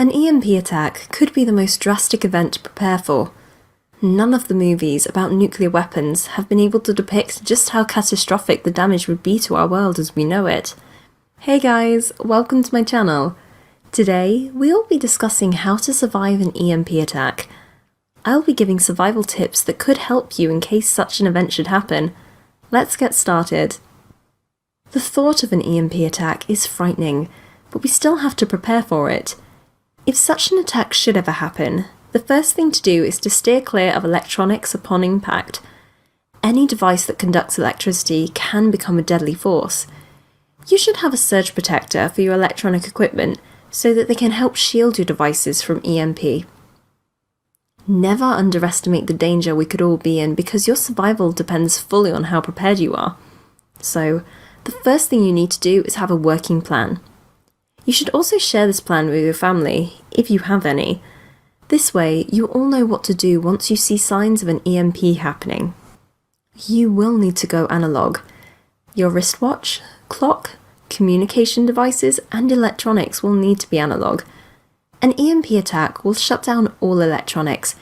An EMP attack could be the most drastic event to prepare for. None of the movies about nuclear weapons have been able to depict just how catastrophic the damage would be to our world as we know it. Hey guys, welcome to my channel. Today, we'll be discussing how to survive an EMP attack. I'll be giving survival tips that could help you in case such an event should happen. Let's get started. The thought of an EMP attack is frightening, but we still have to prepare for it. If such an attack should ever happen, the first thing to do is to steer clear of electronics upon impact. Any device that conducts electricity can become a deadly force. You should have a surge protector for your electronic equipment so that they can help shield your devices from EMP. Never underestimate the danger we could all be in because your survival depends fully on how prepared you are. So, the first thing you need to do is have a working plan. You should also share this plan with your family, if you have any. This way, you all know what to do once you see signs of an EMP happening. You will need to go analog. Your wristwatch, clock, communication devices, and electronics will need to be analog. An EMP attack will shut down all electronics,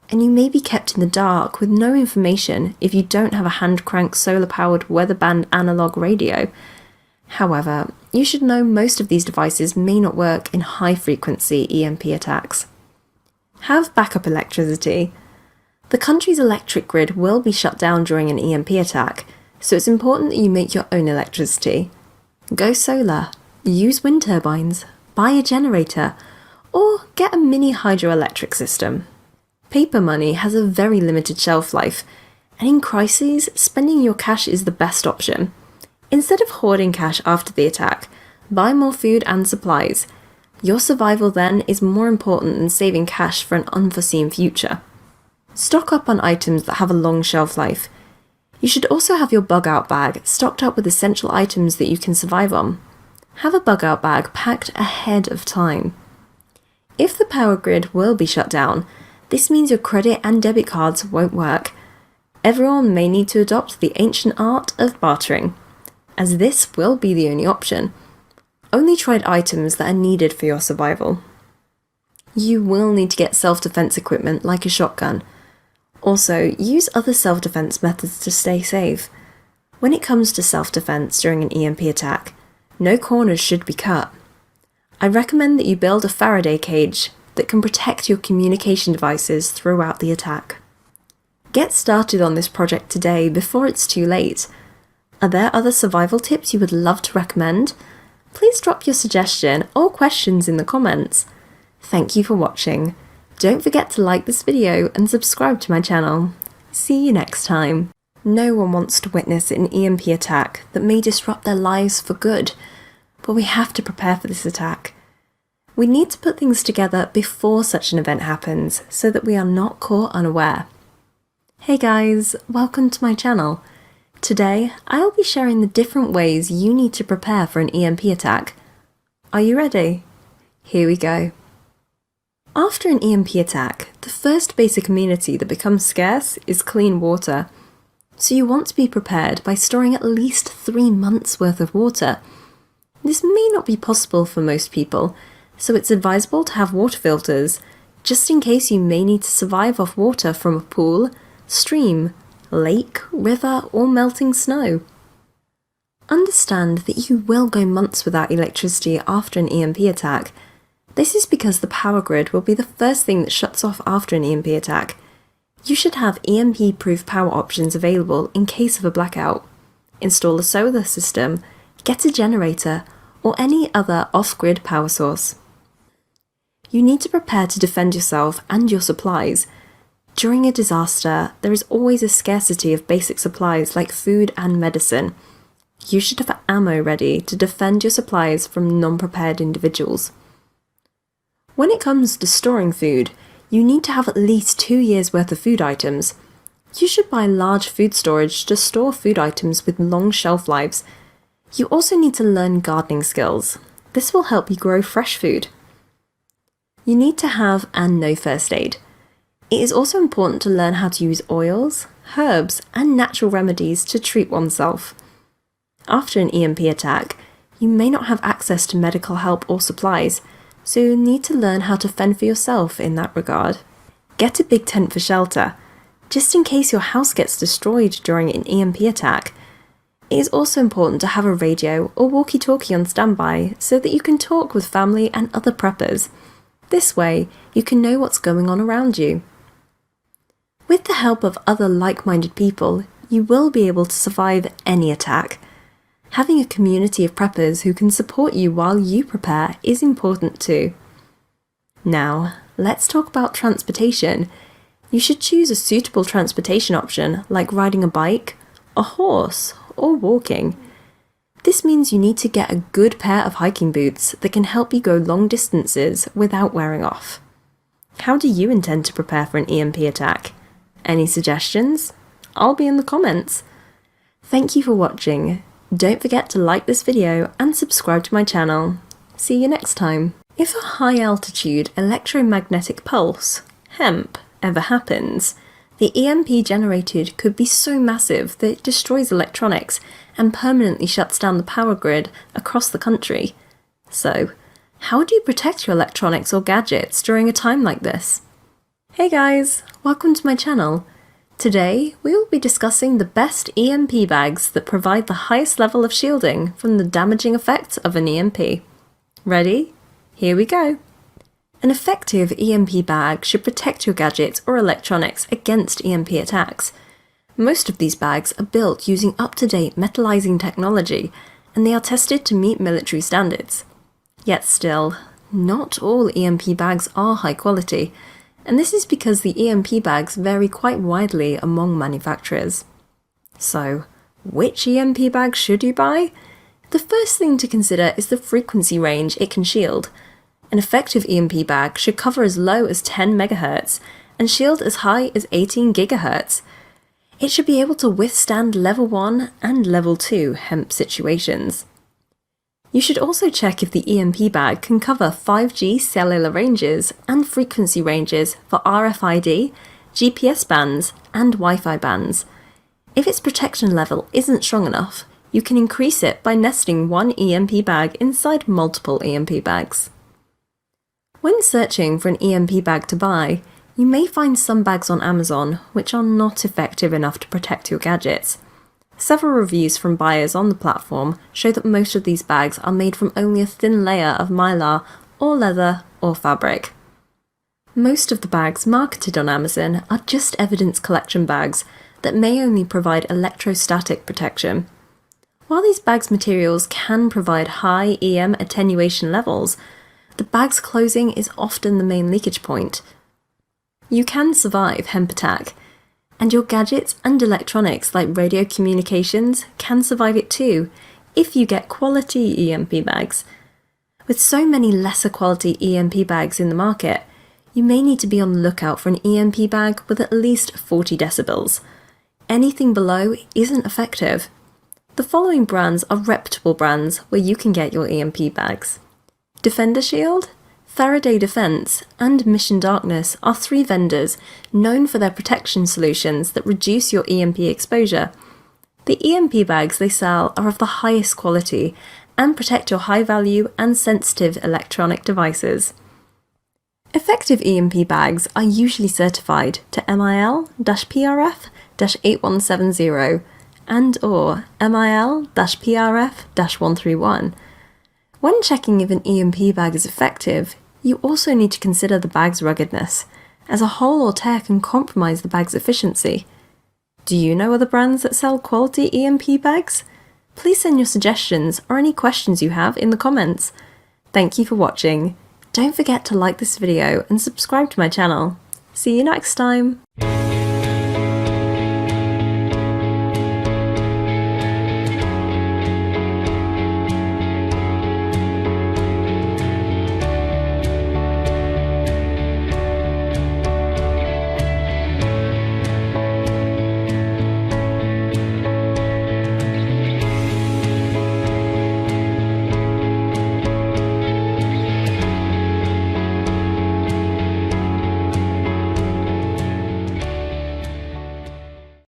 and you may be kept in the dark with no information if you don't have a hand-crank solar-powered weather-band analog radio. However, you should know most of these devices may not work in high-frequency EMP attacks. Have backup electricity. The country's electric grid will be shut down during an EMP attack, so it's important that you make your own electricity. Go solar, use wind turbines, buy a generator, or get a mini hydroelectric system. Paper money has a very limited shelf life, and in crises, spending your cash is the best option. Instead of hoarding cash after the attack, buy more food and supplies. Your survival then is more important than saving cash for an unforeseen future. Stock up on items that have a long shelf life. You should also have your bug-out bag stocked up with essential items that you can survive on. Have a bug-out bag packed ahead of time. If the power grid will be shut down, this means your credit and debit cards won't work. Everyone may need to adopt the ancient art of bartering, as this will be the only option. Only trade items that are needed for your survival. You will need to get self-defense equipment like a shotgun. Also, use other self-defense methods to stay safe. When it comes to self-defense during an EMP attack, no corners should be cut. I recommend that you build a Faraday cage that can protect your communication devices throughout the attack. Get started on this project today before it's too late. Are there other survival tips you would love to recommend? Please drop your suggestion or questions in the comments. Thank you for watching. Don't forget to like this video and subscribe to my channel. See you next time. No one wants to witness an EMP attack that may disrupt their lives for good, but we have to prepare for this attack. We need to put things together before such an event happens so that we are not caught unaware. Hey guys, welcome to my channel. Today, I'll be sharing the different ways you need to prepare for an EMP attack. Are you ready? Here we go. After an EMP attack, the first basic amenity that becomes scarce is clean water. So you want to be prepared by storing at least 3 months worth of water. This may not be possible for most people, so it's advisable to have water filters, just in case you may need to survive off water from a pool, stream, lake, river, or melting snow. Understand that you will go months without electricity after an EMP attack. This is because the power grid will be the first thing that shuts off after an EMP attack. You should have EMP-proof power options available in case of a blackout. Install a solar system, get a generator, or any other off-grid power source. You need to prepare to defend yourself and your supplies. During a disaster, there is always a scarcity of basic supplies like food and medicine. You should have ammo ready to defend your supplies from non-prepared individuals. When it comes to storing food, you need to have at least 2 years worth of food items. You should buy large food storage to store food items with long shelf lives. You also need to learn gardening skills. This will help you grow fresh food. You need to have and know first aid. It is also important to learn how to use oils, herbs, and natural remedies to treat oneself. After an EMP attack, you may not have access to medical help or supplies, so you'll need to learn how to fend for yourself in that regard. Get a big tent for shelter, just in case your house gets destroyed during an EMP attack. It is also important to have a radio or walkie-talkie on standby so that you can talk with family and other preppers. This way, you can know what's going on around you. With the help of other like-minded people, you will be able to survive any attack. Having a community of preppers who can support you while you prepare is important too. Now, let's talk about transportation. You should choose a suitable transportation option like riding a bike, a horse, or walking. This means you need to get a good pair of hiking boots that can help you go long distances without wearing off. How do you intend to prepare for an EMP attack? Any suggestions? I'll be in the comments. Thank you for watching. Don't forget to like this video and subscribe to my channel. See you next time. If a high altitude electromagnetic pulse, EMP, ever happens, the EMP generated could be so massive that it destroys electronics and permanently shuts down the power grid across the country. So, how do you protect your electronics or gadgets during a time like this? Hey guys, welcome to my channel. Today, we will be discussing the best EMP bags that provide the highest level of shielding from the damaging effects of an EMP. Ready? Here we go. An effective EMP bag should protect your gadgets or electronics against EMP attacks. Most of these bags are built using up-to-date metallizing technology, and they are tested to meet military standards. Yet still, not all EMP bags are high quality, and this is because the EMP bags vary quite widely among manufacturers. So, which EMP bag should you buy? The first thing to consider is the frequency range it can shield. An effective EMP bag should cover as low as 10 MHz and shield as high as 18 GHz. It should be able to withstand level 1 and level 2 EMP situations. You should also check if the EMP bag can cover 5G cellular ranges and frequency ranges for RFID, GPS bands, and Wi-Fi bands. If its protection level isn't strong enough, you can increase it by nesting one EMP bag inside multiple EMP bags. When searching for an EMP bag to buy, you may find some bags on Amazon which are not effective enough to protect your gadgets. Several reviews from buyers on the platform show that most of these bags are made from only a thin layer of mylar or leather or fabric. Most of the bags marketed on Amazon are just evidence collection bags that may only provide electrostatic protection. While these bags' materials can provide high EM attenuation levels, the bag's closing is often the main leakage point. You can survive EMP attack, and your gadgets and electronics like radio communications can survive it too, if you get quality EMP bags. With so many lesser quality EMP bags in the market, you may need to be on the lookout for an EMP bag with at least 40 decibels. Anything below isn't effective. The following brands are reputable brands where you can get your EMP bags. Defender Shield, Faraday Defense, and Mission Darkness are 3 vendors known for their protection solutions that reduce your EMP exposure. The EMP bags they sell are of the highest quality and protect your high-value and sensitive electronic devices. Effective EMP bags are usually certified to MIL-PRF-8170 and/or MIL-PRF-131. When checking if an EMP bag is effective, you also need to consider the bag's ruggedness, as a hole or tear can compromise the bag's efficiency. Do you know other brands that sell quality EMP bags? Please send your suggestions or any questions you have in the comments. Thank you for watching. Don't forget to like this video and subscribe to my channel. See you next time!